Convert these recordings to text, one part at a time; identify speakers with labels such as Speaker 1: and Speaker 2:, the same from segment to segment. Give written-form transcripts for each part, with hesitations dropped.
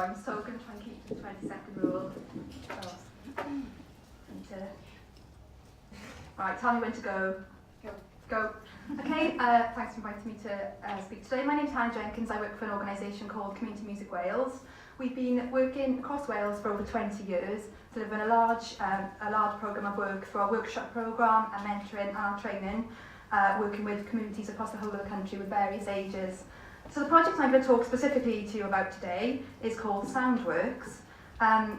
Speaker 1: I'm so going to try and keep the 20-second rule. Right, tell me when to go. Go. Okay, thanks for inviting me to speak today. My name's Jenkins. I work for an organisation called Community Music Wales. We've been working across Wales for over 20 years, delivering a large programme of work through our workshop programme, our mentoring and our training, working with communities across the whole of the country with various ages. So the project I'm going to talk specifically to you about today is called Soundworks.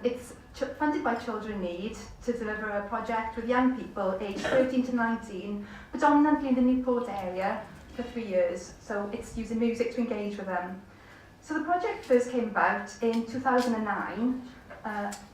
Speaker 1: It's funded by Children in Need to deliver a project with young people aged 13 to 19, predominantly in the Newport area, for 3 years. So it's using music to engage with them. So the project first came about in 2009.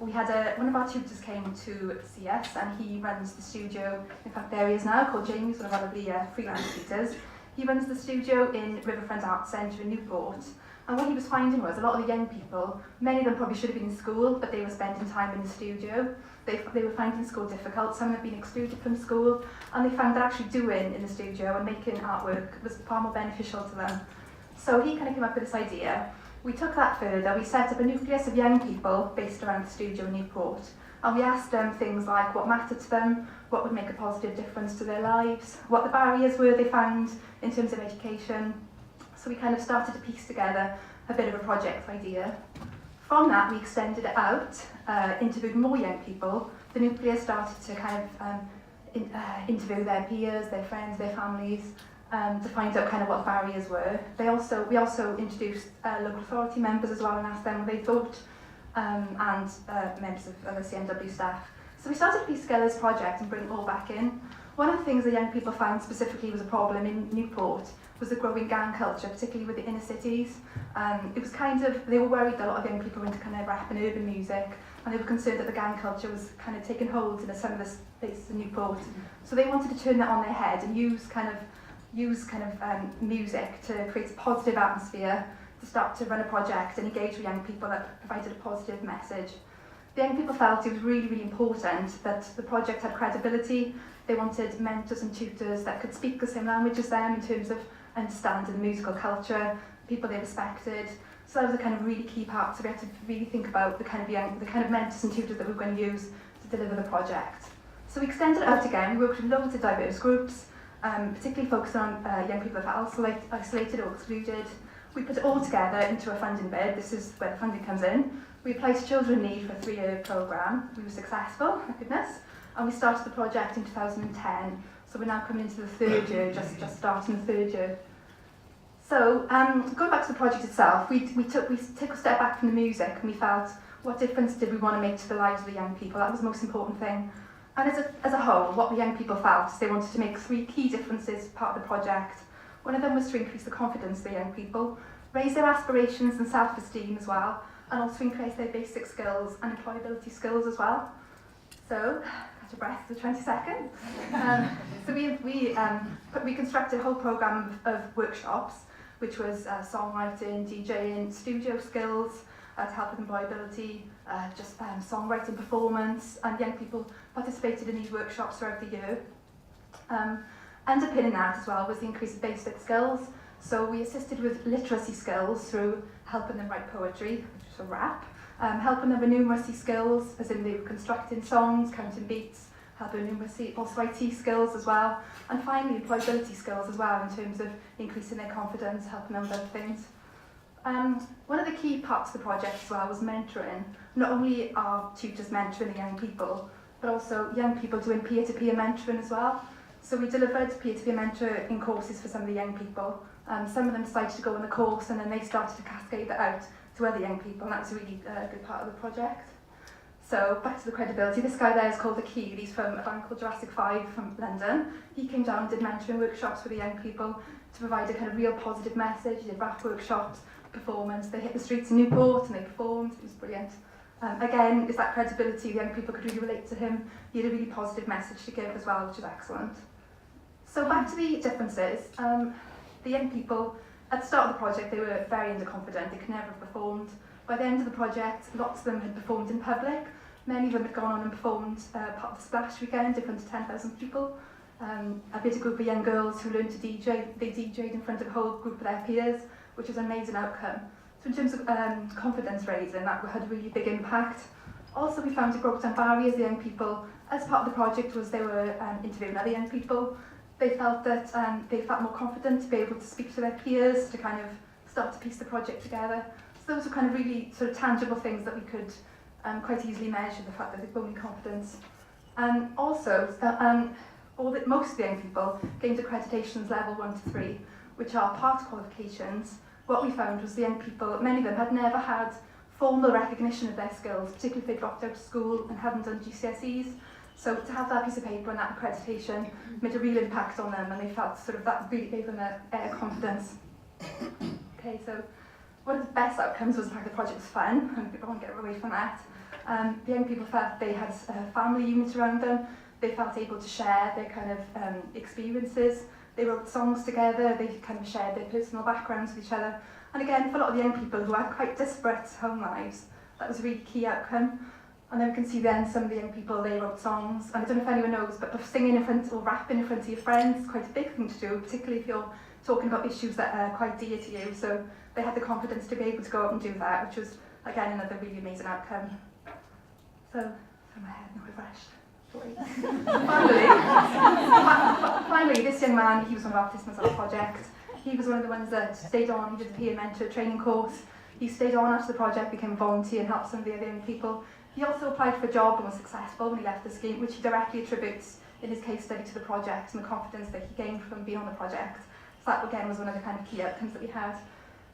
Speaker 1: We had one of our tutors came to see us, and he runs the studio. In fact, there he is now, called James, one of our lovely freelance tutors. He runs the studio in Riverfront Arts Centre in Newport. And what he was finding was a lot of the young people, many of them probably should have been in school, but they were spending time in the studio. They were finding school difficult, some had been excluded from school, and they found that actually doing in the studio and making artwork was far more beneficial to them. So he kind of came up with this idea. We took that further, we set up a nucleus of young people based around the studio in Newport, and we asked them things like what mattered to them, what would make a positive difference to their lives, what the barriers were they found in terms of education. So we kind of started to piece together a bit of a project idea. From that, we extended it out, interviewed more young people. The nucleus started to kind of interview their peers, their friends, their families, to find out kind of what the barriers were. We also introduced local authority members as well and asked them what they thought, and members of other CMW staff. So we started to piece together this project and bring it all back in. One of the things the young people found specifically was a problem in Newport was the growing gang culture, particularly with the inner cities. It was kind of, they were worried that a lot of young people were into kind of rap and urban music, and they were concerned that the gang culture was kind of taking hold in some of the places in Newport. So they wanted to turn that on their head and use music to create a positive atmosphere, to start to run a project and engage with young people that provided a positive message. The young people felt it was really, really important that the project had credibility. They wanted mentors and tutors that could speak the same language as them in terms of understanding the musical culture, people they respected. So that was a kind of really key part. So we had to really think about the kind of mentors and tutors that we were going to use to deliver the project. So we extended it out again. We worked with loads of diverse groups, particularly focusing on young people that felt isolated or excluded. We put it all together into a funding bid. This is where the funding comes in. We applied to Children in Need for a 3-year programme. We were successful, thank goodness. And we started the project in 2010. So we're now coming into the 3rd year, just starting the 3rd year. So going back to the project itself, we took a step back from the music and we felt, what difference did we want to make to the lives of the young people? That was the most important thing. And as a whole, what the young people felt is they wanted to make 3 key differences as part of the project. One of them was to increase the confidence of the young people, raise their aspirations and self-esteem as well, and also increase their basic skills and employability skills as well. So, catch your breath for 20 seconds. So we constructed a whole programme of workshops, which was songwriting, DJing, studio skills, to help with employability, songwriting performance, and young people participated in these workshops throughout the year. Underpinning that as well was the increase of basic skills. So we assisted with literacy skills through helping them write poetry, which is a rap, helping them with numeracy skills, as in they were constructing songs, counting beats, helping numeracy, also IT skills as well, and finally employability skills as well in terms of increasing their confidence, helping them with other things. One of the key parts of the project as well was mentoring. Not only are tutors mentoring the young people, but also young people doing peer-to-peer mentoring as well. So we delivered peer-to-peer mentoring courses for some of the young people. Some of them decided to go on the course and then they started to cascade that out to other young people, and that was a really good part of the project. So back to the credibility, this guy there is called The Key. He's from a band called Jurassic 5 from London. He came down and did mentoring workshops for the young people to provide a kind of real positive message. He did rap workshops, performance. They hit the streets in Newport and they performed. It was brilliant. Again, it's that credibility. The young people could really relate to him. He had a really positive message to give as well, which was excellent. So back to the differences. The young people, at the start of the project, they were very underconfident. They could never have performed. By the end of the project, lots of them had performed in public. Many of them had gone on and performed part of the Splash weekend in front of 10,000 people. I met a group of young girls who learned to DJ. They DJ'd in front of a whole group of their peers, which was an amazing outcome. So in terms of confidence raising, that had a really big impact. Also, we found it broke down barriers. The young people, as part of the project, was they were interviewing other young people. They felt that they felt more confident to be able to speak to their peers, to kind of start to piece the project together. So those were kind of really sort of tangible things that we could quite easily measure, the fact that they're building confidence. Also, most of the young people gained accreditations level 1 to 3, which are part qualifications. What we found was the young people, many of them had never had formal recognition of their skills, particularly if they dropped out of school and hadn't done GCSEs. So to have that piece of paper and that accreditation made a real impact on them, and they felt sort of that really gave them a confidence. Okay, so one of the best outcomes was the fact the project was fun, and people won't get away from that. The young people felt they had a family unit around them. They felt able to share their kind of experiences. They wrote songs together. They kind of shared their personal backgrounds with each other. And again, for a lot of the young people who had quite disparate home lives, that was a really key outcome. And then we can see then some of the young people, they wrote songs. And I don't know if anyone knows, but singing in front or rapping in front of your friends is quite a big thing to do, particularly if you're talking about issues that are quite dear to you. So they had the confidence to be able to go out and do that, which was, again, another really amazing outcome. So my head now refreshed. Finally, this young man, he was on our Participatory Settings project. He was one of the ones that stayed on. He did the peer mentor training course. He stayed on after the project, became a volunteer and helped some of the other young people. He also applied for a job and was successful when he left the scheme, which he directly attributes in his case study to the project and the confidence that he gained from being on the project. So that again was one of the kind of key outcomes that we had.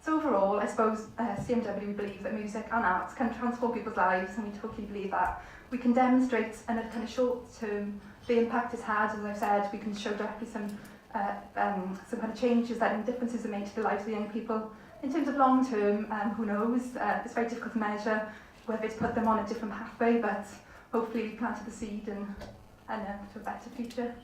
Speaker 1: So overall, I suppose CMW believes that music and arts can transform people's lives, and we totally believe that. We can demonstrate in a kind of short term the impact it's had. As I've said, we can show directly some kind of changes that and differences are made to the lives of the young people. In terms of long term, who knows? It's very difficult to measure whether it's put them on a different pathway, but hopefully we planted the seed and to a better future.